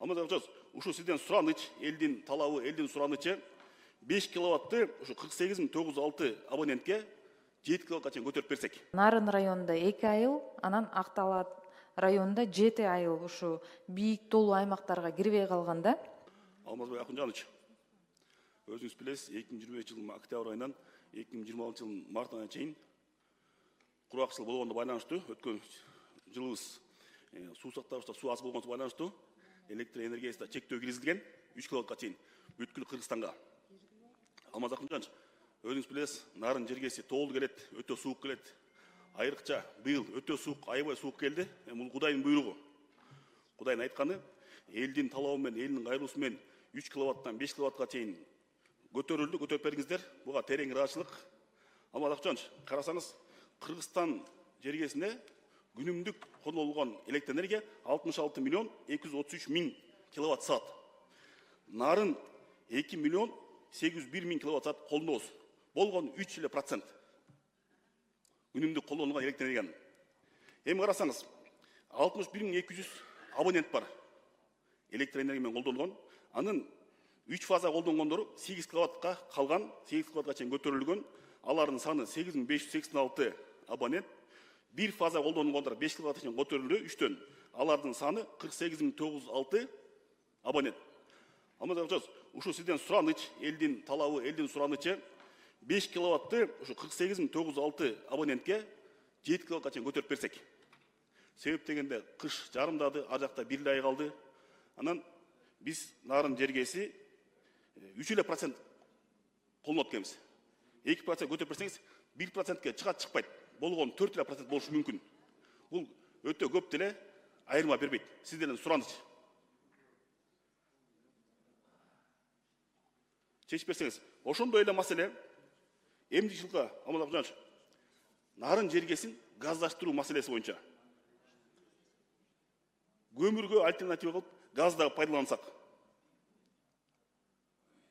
Амазагычыз, ушу сизден сураныч, элдин талабы, элдин суранычы 5 киловатты ушу 48.906 абонентке 7 киловаттка чейин көтөрүп берсек. Нарын районунда 2 айыл, анан Акталаат районунда 7 айыл ушу бийик толуу аймактарга кирбей калганда. Алмазбек Акунжанович, өзүңүз билесиз, 2025 жылдын октябрь айынан 2026 жылдын март айына чейин кургакчылык болгондо байланыштуу өткөн жылыбыз суу сактагычта суу аз болгонго байланыштуу электр энергиясында чектөө киргизилген 3 киловаттка чейин бүткүл Кыргызстанга. Алмаз Акунжанович, өзүңүз билесиз, нарын жергеси тоолуу келет, өтө суук келет. Айрыкча быйыл өтө суук, аябай суук келди. Бул Кудайдын буйругу. Кудайдын айтканы, элдин талабы менен, элдин кайрылуусу менен 3 киловаттан 5 киловаттка чейин көтөрүлдү, көтөрүп бериңиздер. Буга терең ыраазычылык. Алмаз Акунжанович, карасаңыз, Кыргызстан жергесине күнүмдүк колдонулган электр энергия 66 миллион 233 миң киловатт саат. Нарын 2 миллион 801 миң киловатт саат колдонобуз. Болгон 3%. Күнүмдүк колдонулган электр энергиянын. Эми карасаңыз, 61.200 абонент бар. Электр энергия менен колдонулган. Анын 3 фаза колдонгондору 8 киловаттка калган, 8 киловаттка чейин көтөрүлгөн. Алардын саны 8586 абонент. 1 фаза колдонулгондор 5 киловаттка чейин көтөрүлдү 3төн. Алардын саны 48906 абонент. Амазагычыз, ушу сизден сураныч, элдин талабы, элдин суранычы 5 киловатты ушу 48906 абонентке 7 киловаттка чейин көтөрүп берсек. Себеп дегенде кыш жарымдады, ар жакта 1 ай калды. Анан биз нарын жергеси 3% колдонот экенбиз. 2% көтөрүп берсеңиз 1%ке чыгат чыкпайт. Болгон 4% болушу мүмкүн. Бул өтө көп деле айырма бербейт. Сиздерден сураныч. Чечип берсеңиз, ошондой эле маселе эмди жылга Алмаз Акунжанович, нарын жергесин газдаштыруу маселеси боюнча. Көмүргө альтернатива кылып газды пайдалансак.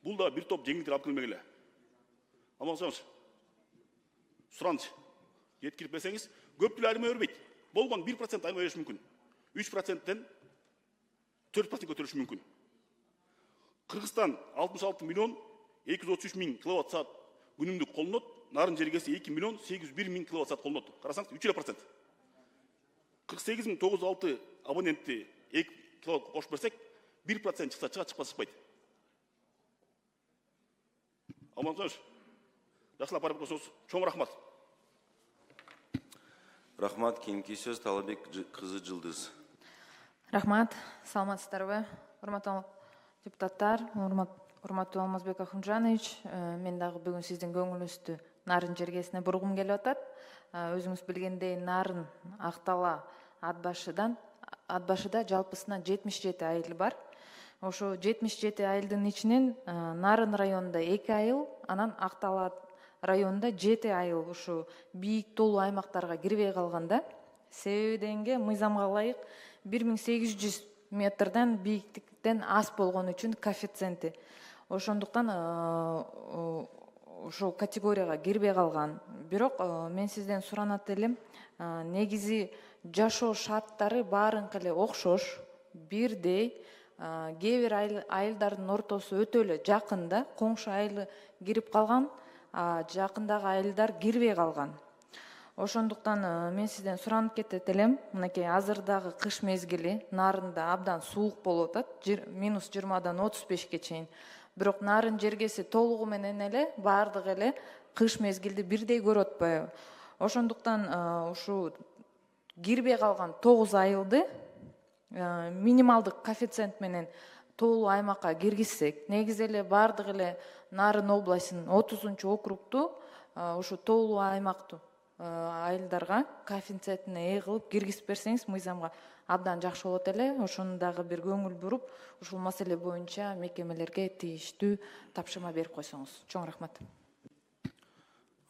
Бул да бир топ жеңилдик алып келмек эле. Алмаз Акунжанович, сураныч. Жеткирип берсеңиз, көп деле айырма бербейт. Болгон 1% айырма бериш мүмкүн. 3%тен 4% көтөрүш мүмкүн. Кыргызстан 66 миллион 233 миң киловатт саат күнүмдүк колдонот, нарын жергеси 2 миллион 801 миң киловатт саат колдонот. Карасаңыз 3%. 48906 абонентти 2 киловатт кошуп берсек, 1% чыкса чыгат, чыкпаса чыкпайт. Алмаз Акунжанович, жакшылап барып койсоңуз, чоң рахмат. Рахмат, кийинки сөз Талабек кызы Жылдыз. Рахмат, саламатсыздарбы, урматтуу депутаттар, урматтуу Алмазбек Акунжанович, мен дагы бүгүн сиздин көңүлүңүздү нарын жергесине бургум келип атат. Өзүңүз билгендей, нарын Актала Атбашыда жалпысынан 77 айыл бар. Ошо 77 айылдын ичинен Нарын районунда 2 айыл, анан Актала районунда 7 айыл ушу бийик толуу аймактарга кирбей калганда. Себеби дегенге мыйзамга ылайык 1800 метрден бийиктиктен аз болгон үчүн коэффициенти. Ошондуктан ошол категорияга кирбей калган. Бирок мен сизден суранат элем, негизи жашоо шарттары баарынкы эле окшош, бирдей. Кээ бир айылдардын ортосу өтө эле жакында, коңшу айылы кирип калган, жакындагы айылдар кирбей калган. Ошондуктан мен сизден суранып кетет элем, мынакей азырдагы кыш мезгили нарында абдан суук болуп атат, -20-дан 35-ке чейин. Бирок нарын жергеси толугу менен эле баардыгы эле кыш мезгилди бирдей көрүп атпайбы. Ошондуктан ушу кирбей калган 9 айылды минималдык коэффициент менен толуу аймакка киргизсек, негизи эле баардыгы эле Нарын областынын 30-округту ушу толуу аймактуу айылдарга коэффициентине ээ кылып киргизип берсеңиз мыйзамга абдан жакшы болот эле. Ошону дагы бир көңүл буруп, ушул маселе боюнча мекемелерге тийиштүү тапшырма берип койсоңуз. Чоң рахмат.